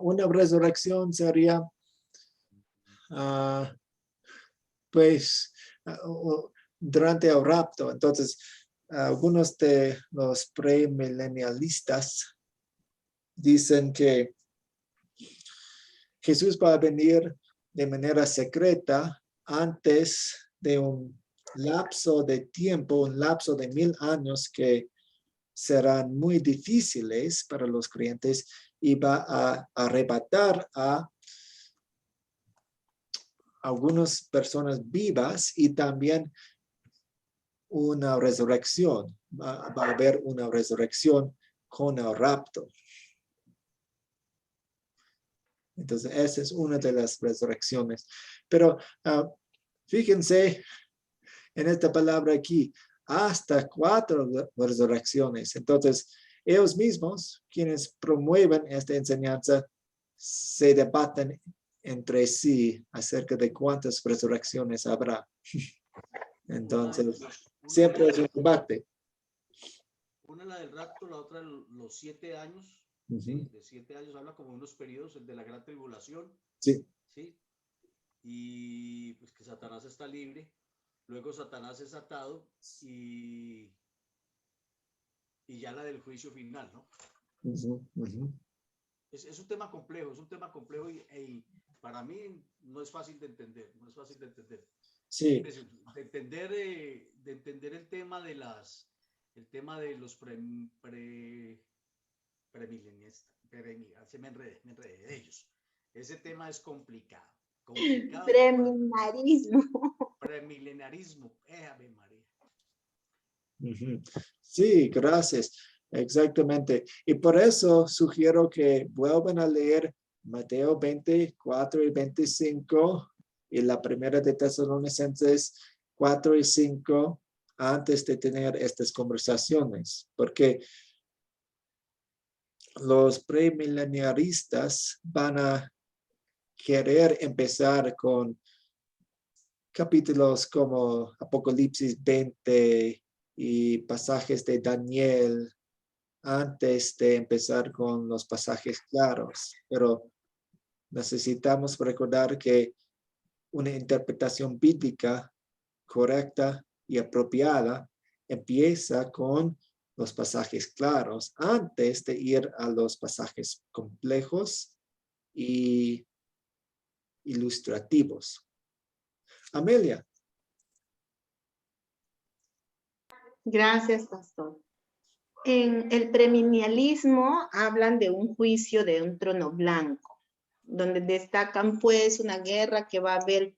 A: Una resurrección sería durante el rapto. Entonces, algunos de los premilenialistas dicen que Jesús va a venir de manera secreta antes de un lapso de tiempo, un lapso de 1000 años que serán muy difíciles para los creyentes y va a arrebatar a algunas personas vivas y también una resurrección. Va a haber una resurrección con el rapto. Entonces, esa es una de las resurrecciones. Pero fíjense en esta palabra aquí, hasta 4 resurrecciones. Entonces, ellos mismos, quienes promueven esta enseñanza, se debaten entre sí acerca de cuántas resurrecciones habrá. Entonces, siempre es un debate.
B: Una la del rapto, la otra los 7 años. Sí, de 7 años habla como unos periodos, el de la gran tribulación.
A: Sí.
B: Sí. Y pues que Satanás está libre. Luego Satanás es atado y ya la del juicio final, ¿no? Es un tema complejo, y para mí no es fácil de entender,
A: Sí.
B: De entender el tema de los se me enredé de ellos. Ese tema es complicado. Premilenarismo. Ave María.
A: Sí, gracias. Exactamente. Y por eso sugiero que vuelvan a leer Mateo 24 y 25 y la primera de Tesalonicenses 4 y 5 antes de tener estas conversaciones, porque los premileniaristas van a querer empezar con capítulos como Apocalipsis 20 y pasajes de Daniel antes de empezar con los pasajes claros, pero necesitamos recordar que una interpretación bíblica correcta y apropiada empieza con los pasajes claros antes de ir a los pasajes complejos y ilustrativos. Amelia.
C: Gracias, pastor. En el premilenialismo hablan de un juicio de un trono blanco, donde destacan pues una guerra que va a haber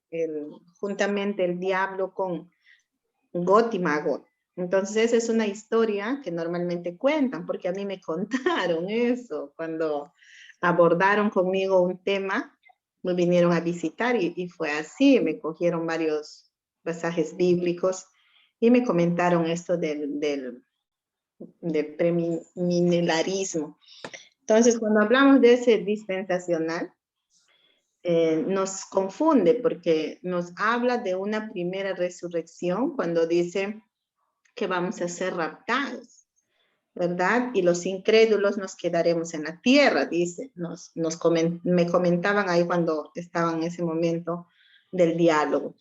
C: juntamente el diablo con Gog y Magog. Entonces esa es una historia que normalmente cuentan, porque a mí me contaron eso cuando abordaron conmigo un tema, me vinieron a visitar y fue así, me cogieron varios pasajes bíblicos y me comentaron esto del premileniarismo. Entonces, cuando hablamos de ese dispensacional, nos confunde porque nos habla de una primera resurrección cuando dice que vamos a ser raptados, ¿verdad? Y los incrédulos nos quedaremos en la tierra, dice. Me comentaban ahí cuando estaban en ese momento del diálogo.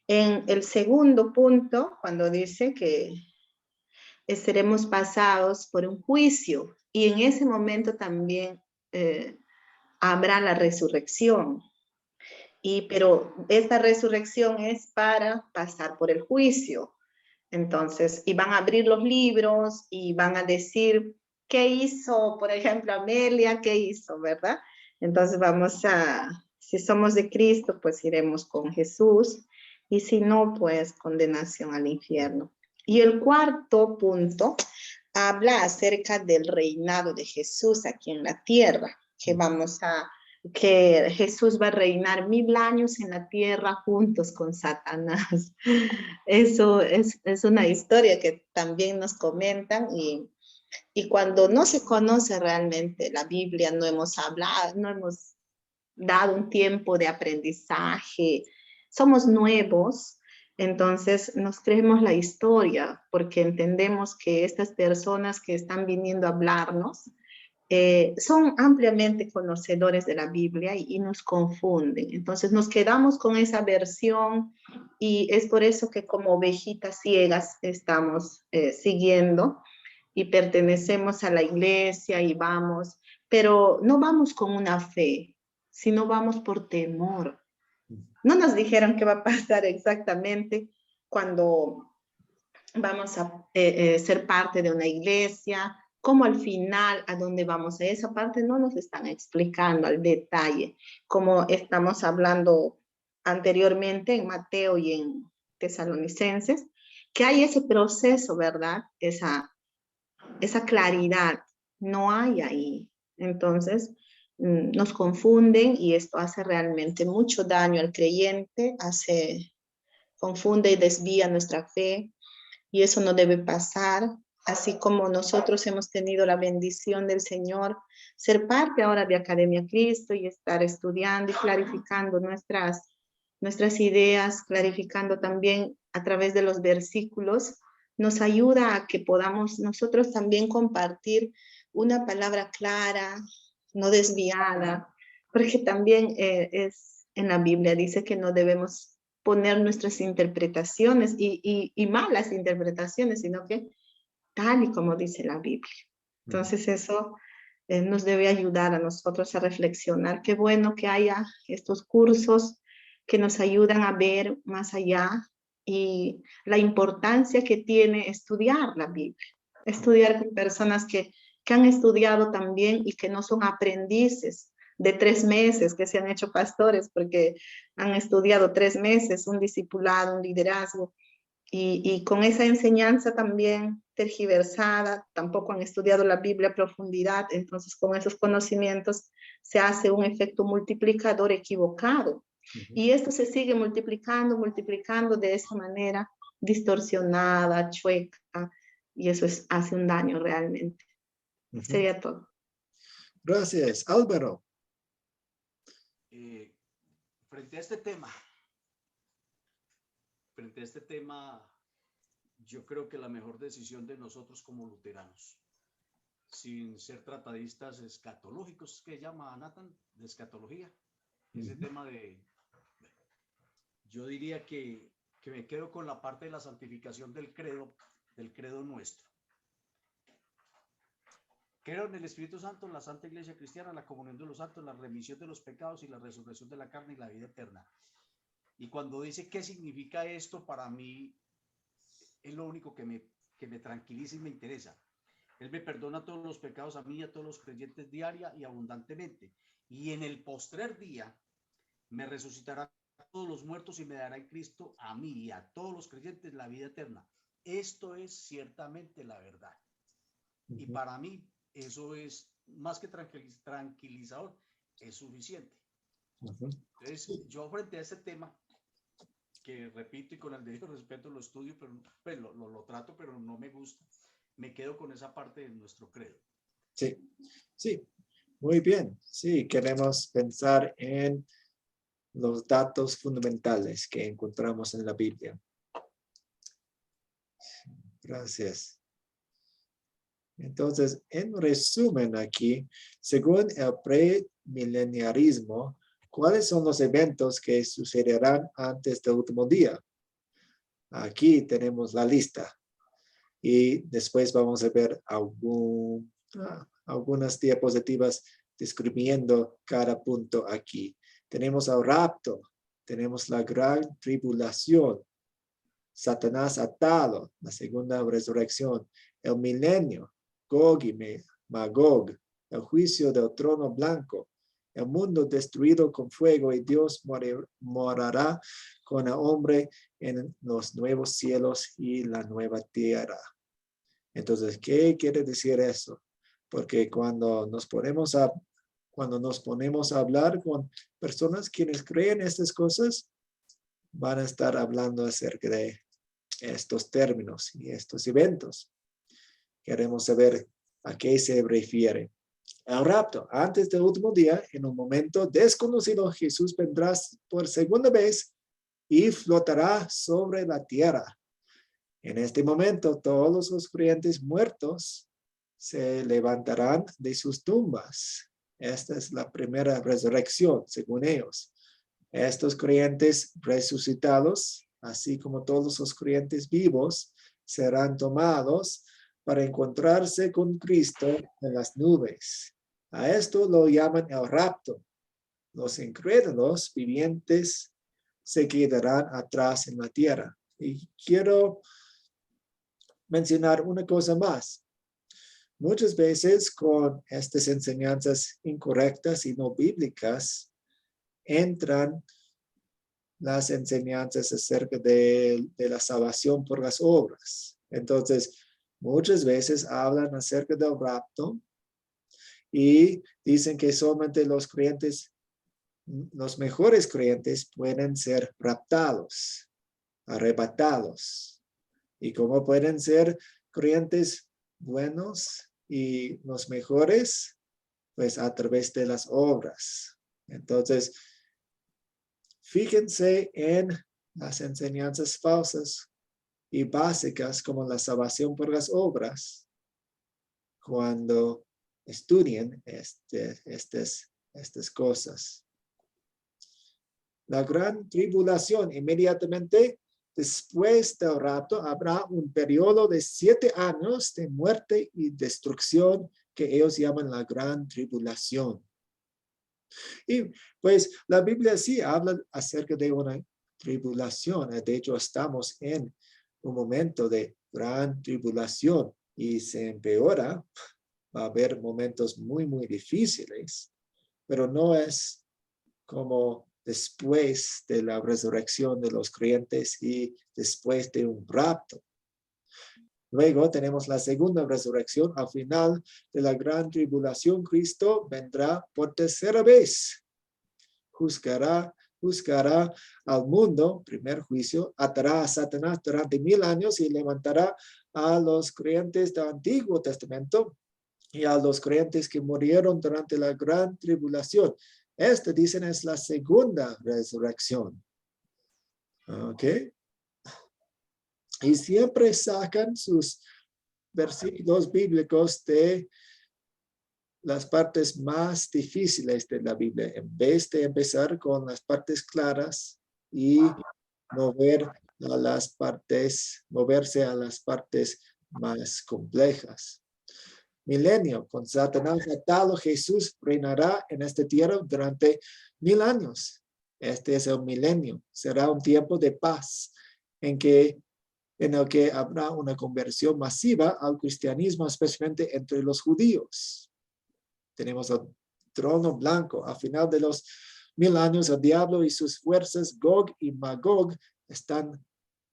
C: En el segundo punto, cuando dice que seremos pasados por un juicio y en ese momento también habrá la resurrección. Pero esta resurrección es para pasar por el juicio. Entonces, y van a abrir los libros y van a decir qué hizo, por ejemplo, Amelia, qué hizo, ¿verdad? Entonces si somos de Cristo, pues iremos con Jesús, y si no, pues condenación al infierno. Y el cuarto punto habla acerca del reinado de Jesús aquí en la tierra, que Jesús va a reinar 1000 años en la tierra juntos con Satanás. Eso es una historia que también nos comentan y cuando no se conoce realmente la Biblia, no hemos dado un tiempo de aprendizaje, somos nuevos, entonces nos creemos la historia porque entendemos que estas personas que están viniendo a hablarnos son ampliamente conocedores de la Biblia y nos confunden. Entonces nos quedamos con esa versión y es por eso que como ovejitas ciegas estamos siguiendo y pertenecemos a la iglesia y vamos, pero no vamos con una fe, sino vamos por temor. No nos dijeron qué va a pasar exactamente, cuando vamos a ser parte de una iglesia, como al final a dónde vamos. A esa parte no nos están explicando al detalle, como estamos hablando anteriormente en Mateo y en Tesalonicenses, que hay ese proceso, ¿verdad? Esa claridad no hay ahí. Entonces, nos confunden y esto hace realmente mucho daño al creyente, confunde y desvía nuestra fe, y eso no debe pasar. Así como nosotros hemos tenido la bendición del Señor, ser parte ahora de Academia Cristo y estar estudiando y clarificando nuestras ideas, clarificando también a través de los versículos, nos ayuda a que podamos nosotros también compartir una palabra clara, no desviada, porque también en la Biblia dice que no debemos poner nuestras interpretaciones y malas interpretaciones, sino que tal y como dice la Biblia. Entonces eso nos debe ayudar a nosotros a reflexionar. Qué bueno que haya estos cursos que nos ayudan a ver más allá y la importancia que tiene estudiar la Biblia, estudiar con personas que han estudiado también y que no son aprendices de 3 meses, que se han hecho pastores porque han estudiado 3 meses, un discipulado, un liderazgo, y con esa enseñanza también tergiversada, tampoco han estudiado la Biblia a profundidad. Entonces con esos conocimientos se hace un efecto multiplicador equivocado. Y esto se sigue multiplicando de esa manera distorsionada, chueca, y eso hace un daño realmente. Sería todo.
A: Gracias. Álvaro.
B: Frente a este tema, yo creo que la mejor decisión de nosotros como luteranos, sin ser tratadistas escatológicos, que llama Nathan, de escatología, ese tema yo diría que me quedo con la parte de la santificación del credo nuestro. Creo en el Espíritu Santo, en la Santa Iglesia Cristiana, la comunión de los santos, la remisión de los pecados y la resurrección de la carne y la vida eterna. Y cuando dice qué significa esto, para mí es lo único que me tranquiliza y me interesa. Él me perdona todos los pecados a mí y a todos los creyentes diaria y abundantemente. Y en el postrer día me resucitará a todos los muertos y me dará en Cristo a mí y a todos los creyentes la vida eterna. Esto es ciertamente la verdad. Y para mí eso es más que tranquilizador, es suficiente. Entonces, yo frente a ese tema, que repito y con el debido respeto lo estudio, pero pues, lo trato, pero no me gusta, me quedo con esa parte de nuestro credo.
A: Sí, muy bien. Sí, queremos pensar en los datos fundamentales que encontramos en la Biblia. Gracias. Entonces, en resumen aquí, según el premileniarismo, ¿cuáles son los eventos que sucederán antes del último día? Aquí tenemos la lista. Y después vamos a ver algunas diapositivas describiendo cada punto aquí. Tenemos el rapto, tenemos la gran tribulación, Satanás atado, la segunda resurrección, el milenio, Gog y Magog, el juicio del trono blanco, el mundo destruido con fuego y Dios morará con el hombre en los nuevos cielos y la nueva tierra. Entonces, ¿qué quiere decir eso? Porque cuando nos ponemos a hablar con personas quienes creen estas cosas, van a estar hablando acerca de estos términos y estos eventos. Queremos saber a qué se refiere. El rapto, antes del último día, en un momento desconocido, Jesús vendrá por segunda vez y flotará sobre la tierra. En este momento, todos los creyentes muertos se levantarán de sus tumbas. Esta es la primera resurrección, según ellos. Estos creyentes resucitados, así como todos los creyentes vivos, serán tomados para encontrarse con Cristo en las nubes. A esto lo llaman el rapto. Los incrédulos vivientes se quedarán atrás en la tierra. Y quiero mencionar una cosa más. Muchas veces con estas enseñanzas incorrectas y no bíblicas entran las enseñanzas acerca de la salvación por las obras. Entonces, muchas veces hablan acerca del rapto y dicen que solamente los creyentes, los mejores creyentes pueden ser raptados, arrebatados. ¿Y cómo pueden ser creyentes buenos y los mejores? Pues a través de las obras. Entonces, fíjense en las enseñanzas falsas y básicas como la salvación por las obras cuando estudien estas cosas. La gran tribulación, inmediatamente después del rapto, habrá un periodo de 7 años de muerte y destrucción que ellos llaman la gran tribulación. Y pues la Biblia sí habla acerca de una tribulación. De hecho, estamos en un momento de gran tribulación y se empeora. Va a haber momentos muy, muy difíciles, pero no es como después de la resurrección de los creyentes y después de un rapto. Luego tenemos la segunda resurrección. Al final de la gran tribulación, Cristo vendrá por tercera vez. Juzgará al mundo, primer juicio, atará a Satanás durante 1000 años y levantará a los creyentes del Antiguo Testamento y a los creyentes que murieron durante la gran tribulación. Dicen, es la segunda resurrección. ¿Ok? Y siempre sacan sus versículos bíblicos de las partes más difíciles de la Biblia, en vez de empezar con las partes claras y moverse a las partes más complejas. Milenio, con Satanás atado, Jesús reinará en esta tierra durante 1000 años. Este es el milenio. Será un tiempo de paz en el que habrá una conversión masiva al cristianismo, especialmente entre los judíos. Tenemos el trono blanco. Al final de los 1000 años, el diablo y sus fuerzas, Gog y Magog, están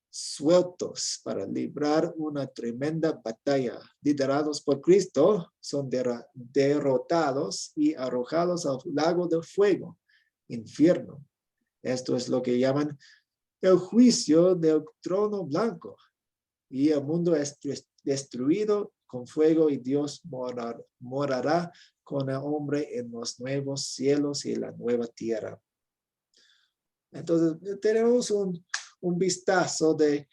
A: sueltos para librar una tremenda batalla. Liderados por Cristo, son derrotados y arrojados al lago del fuego, infierno. Esto es lo que llaman el juicio del trono blanco. Y el mundo es destruido con fuego y Dios morará con el hombre en los nuevos cielos y la nueva tierra. Entonces, tenemos un vistazo de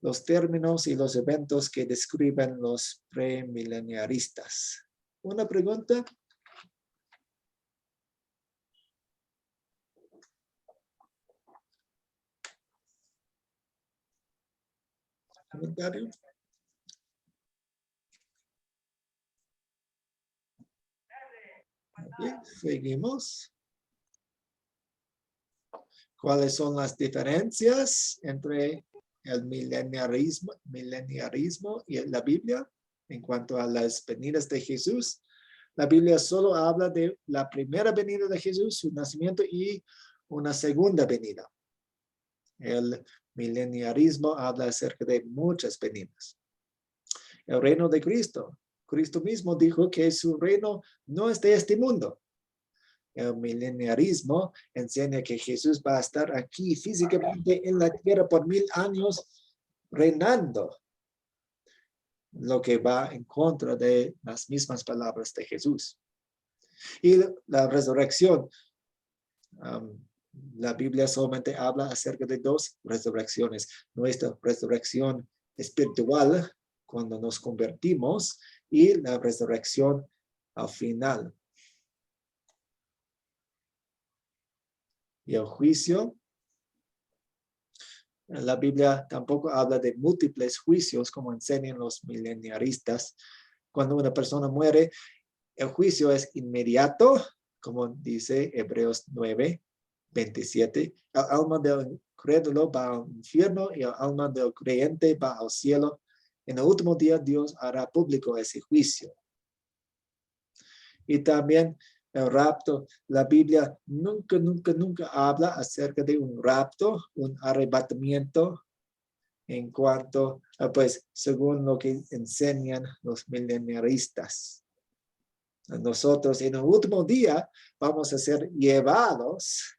A: los términos y los eventos que describen los premileniaristas. ¿Una pregunta? ¿Comentario? Bien, seguimos. ¿Cuáles son las diferencias entre el mileniarismo y la Biblia en cuanto a las venidas de Jesús? La Biblia solo habla de la primera venida de Jesús, su nacimiento y una segunda venida. El mileniarismo habla acerca de muchas venidas. El reino de Cristo. Cristo mismo dijo que su reino no es de este mundo. El mileniarismo enseña que Jesús va a estar aquí físicamente en la tierra por 1000 años reinando, lo que va en contra de las mismas palabras de Jesús. Y la resurrección, la Biblia solamente habla acerca de 2 resurrecciones. Nuestra resurrección espiritual, cuando nos convertimos, y la resurrección al final. Y el juicio, la Biblia tampoco habla de múltiples juicios como enseñan los mileniaristas. Cuando una persona muere, el juicio es inmediato, como dice Hebreos 9:27. El alma del crédulo va al infierno y el alma del creyente va al cielo. En el último día Dios hará público ese juicio. Y también el rapto. La Biblia nunca habla acerca de un rapto, un arrebatamiento en cuanto a, pues, según lo que enseñan los mileniaristas. Nosotros en el último día vamos a ser llevados.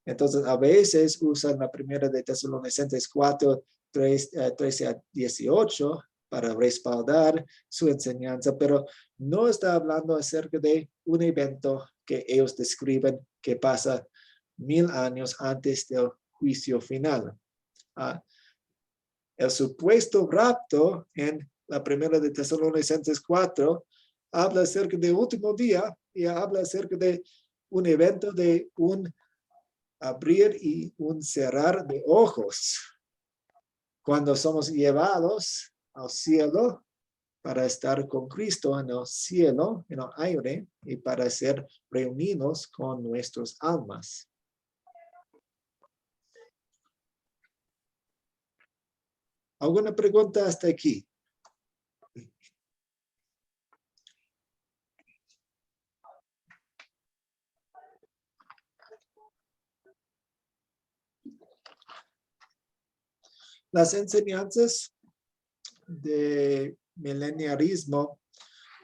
A: Entonces, a veces usan la primera de Tesalonicenses 4, 13 a 18 para respaldar su enseñanza, pero no está hablando acerca de un evento que ellos describen que pasa 1000 años antes del juicio final. El supuesto rapto en la primera de Tesalonicenses 4 habla acerca del último día y habla acerca de un evento de un abrir y un cerrar de ojos. Cuando somos llevados al cielo para estar con Cristo en el cielo, en el aire, y para ser reunidos con nuestras almas. ¿Alguna pregunta hasta aquí? Las enseñanzas de mileniarismo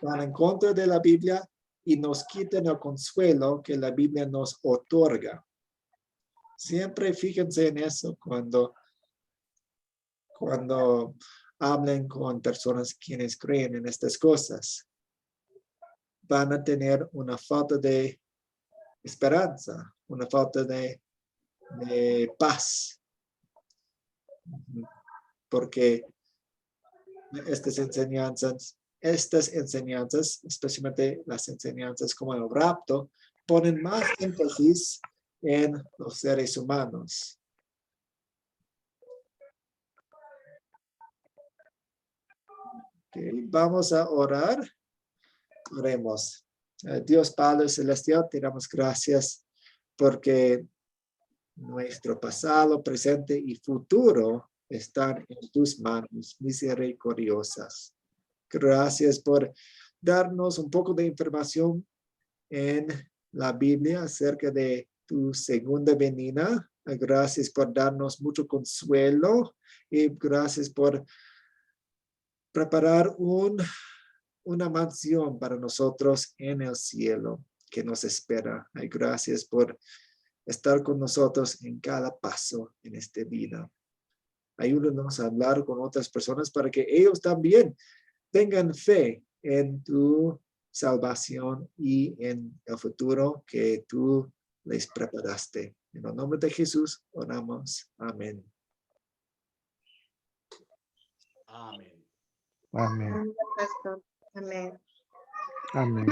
A: van en contra de la Biblia y nos quitan el consuelo que la Biblia nos otorga. Siempre fíjense en eso cuando hablen con personas quienes creen en estas cosas. Van a tener una falta de esperanza, una falta de paz. Porque estas enseñanzas, especialmente las enseñanzas como el rapto, ponen más énfasis en los seres humanos. Okay, vamos a orar. Oremos. Dios Padre Celestial, te damos gracias porque nuestro pasado, presente y futuro están en tus manos misericordiosas. Gracias por darnos un poco de información en la Biblia acerca de tu segunda venida. Gracias por darnos mucho consuelo y gracias por preparar una mansión para nosotros en el cielo que nos espera. Gracias por estar con nosotros en cada paso en esta vida. Ayúdanos a hablar con otras personas para que ellos también tengan fe en tu salvación y en el futuro que tú les preparaste. En el nombre de Jesús oramos. Amén.
B: Amén.
F: Amén.
C: Pastor. Amén.
F: Amén.